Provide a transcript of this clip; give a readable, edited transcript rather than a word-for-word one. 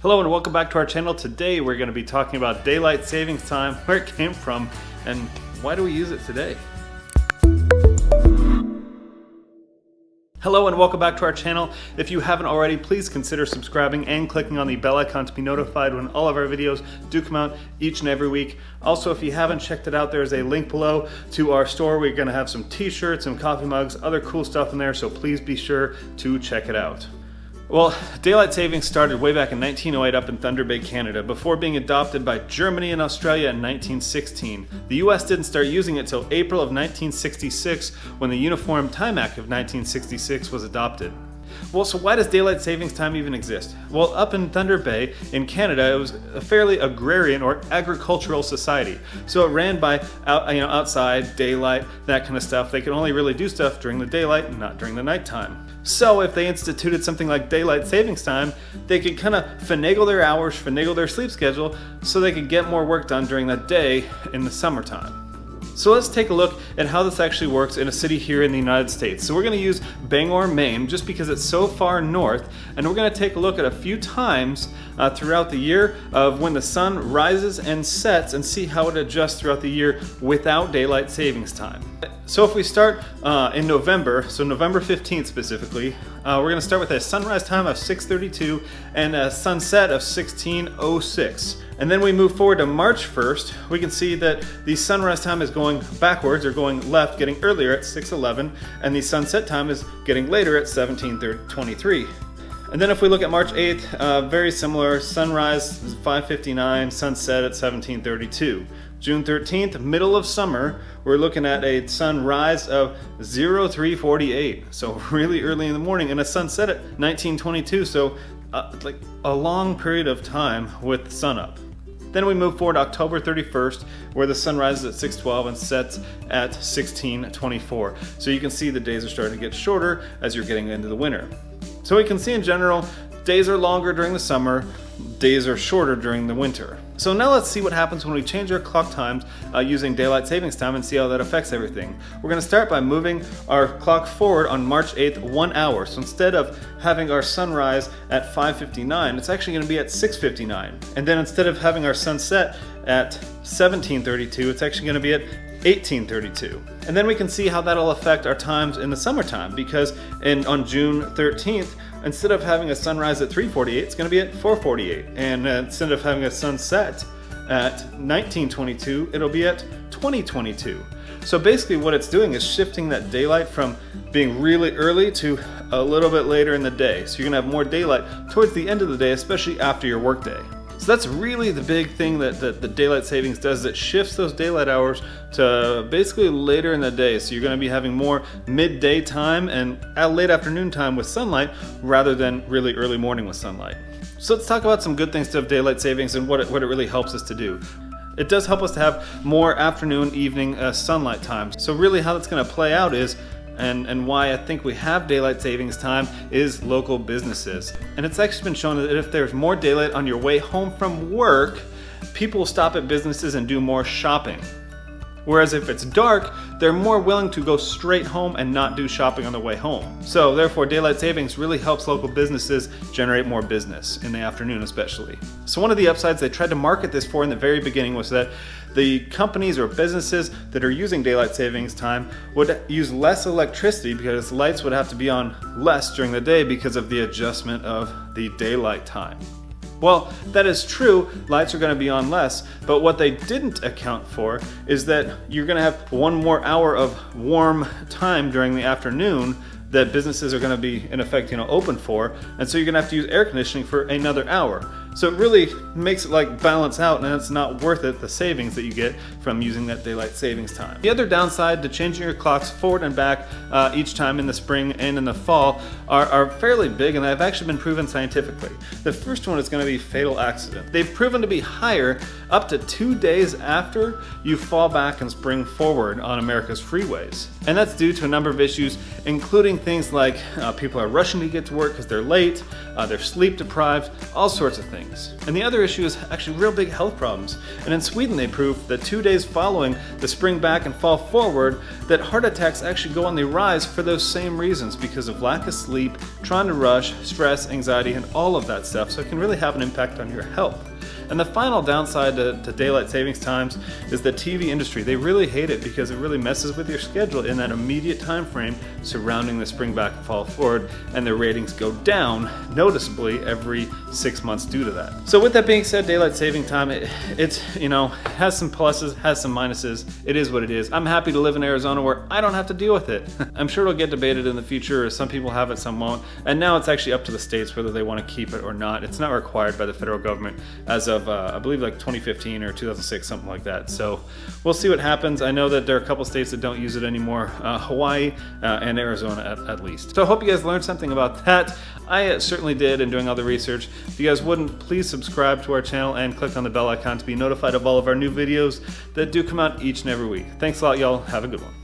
Hello and welcome back to our channel. Today we're going to be talking about daylight savings time, where it came from, and why do we use it today. Hello and welcome back to our channel. If you haven't already, please consider subscribing and clicking on the bell icon to be notified when all of our videos do come out each and every week. Also, if you haven't checked it out, there's a link below to our store. We're going to have some t-shirts, some coffee mugs, other cool stuff in there, so please be sure to check it out. Well, daylight savings started way back in 1908 up in Thunder Bay, Canada, before being adopted by Germany and Australia in 1916. The US didn't start using it till April of 1966 when the Uniform Time Act of 1966 was adopted. Well, so why does daylight savings time even exist? Well, up in Thunder Bay in Canada, it was a fairly agrarian or agricultural society. So it ran by outside, daylight, that kind of stuff. They could only really do stuff during the daylight and not during the nighttime. So if they instituted something like daylight savings time, they could kind of finagle their hours, finagle their sleep schedule, so they could get more work done during that day in the summertime. So let's take a look at how this actually works in a city here in the United States. So we're going to use Bangor, Maine, just because it's so far north, and we're going to take a look at a few times throughout the year of when the sun rises and sets and see how it adjusts throughout the year without daylight savings time. So if we start in November, so November 15th specifically, we're going to start with a sunrise time of 6:32 and a sunset of 16:06. And then we move forward to March 1st, we can see that the sunrise time is going backwards or going left, getting earlier at 6:11, and the sunset time is getting later at 17:23. And then if we look at March 8th, very similar, sunrise is 5:59, sunset at 17:32. June 13th, middle of summer, we're looking at a sunrise of 03:48, so really early in the morning, and a sunset at 19:22, so like a long period of time with the sun up. Then we move forward to October 31st, where the sun rises at 6:12 and sets at 16:24. So you can see the days are starting to get shorter as you're getting into the winter. So we can see in general, days are longer during the summer, days are shorter during the winter. So now let's see what happens when we change our clock times using daylight savings time and see how that affects everything. We're going to start by moving our clock forward on March 8th 1 hour. So instead of having our sunrise at 5:59, it's actually going to be at 6:59. And then instead of having our sunset at 17:32, it's actually going to be at 18:32. And then we can see how that'll affect our times in the summertime, because on June 13th, instead of having a sunrise at 3:48, it's going to be at 4:48. And instead of having a sunset at 19:22, it'll be at 20:22. So basically what it's doing is shifting that daylight from being really early to a little bit later in the day. So you're going to have more daylight towards the end of the day, especially after your workday. So that's really the big thing that the daylight savings does. It shifts those daylight hours to basically later in the day. So you're going to be having more midday time and late afternoon time with sunlight rather than really early morning with sunlight. So let's talk about some good things of daylight savings and what it really helps us to do. It does help us to have more afternoon, evening sunlight times. So really how that's going to play out is and why I think we have daylight savings time is local businesses. And it's actually been shown that if there's more daylight on your way home from work, people will stop at businesses and do more shopping. Whereas if it's dark, they're more willing to go straight home and not do shopping on the way home. So therefore, daylight savings really helps local businesses generate more business in the afternoon especially. So one of the upsides they tried to market this for in the very beginning was that the companies or businesses that are using daylight savings time would use less electricity because lights would have to be on less during the day because of the adjustment of the daylight time. Well, that is true, lights are going to be on less, but what they didn't account for is that you're going to have one more hour of warm time during the afternoon that businesses are going to be in effect open for, and so you're going to have to use air conditioning for another hour. So it really makes it like balance out, and it's not worth it, the savings that you get from using that daylight savings time. The other downside to changing your clocks forward and back each time in the spring and in the fall are fairly big, and they've actually been proven scientifically. The first one is going to be fatal accident. They've proven to be higher up to 2 days after you fall back and spring forward on America's freeways. And that's due to a number of issues, including things like people are rushing to get to work because they're late, they're sleep deprived, all sorts of things. things. And the other issue is actually real big health problems. And in Sweden they proved that 2 days following the spring back and fall forward that heart attacks actually go on the rise for those same reasons, because of lack of sleep, trying to rush, stress, anxiety, and all of that stuff. So it can really have an impact on your health. And the final downside to daylight savings times is the TV industry. They really hate it because it really messes with your schedule in that immediate time frame surrounding the spring back and fall forward, and their ratings go down noticeably every 6 months due to that. So with that being said, daylight saving time, it's has some pluses, has some minuses. It is what it is. I'm happy to live in Arizona where I don't have to deal with it. I'm sure it'll get debated in the future. Some people have it, some won't. And now it's actually up to the states whether they want to keep it or not. It's not required by the federal government as of I believe like 2015 or 2006, something like that. So we'll see what happens. I know that there are a couple states that don't use it anymore, Hawaii and Arizona at least. So I hope you guys learned something about that. I certainly did in doing all the research. If you guys wouldn't, please subscribe to our channel and click on the bell icon to be notified of all of our new videos that do come out each and every week. Thanks a lot, y'all. Have a good one.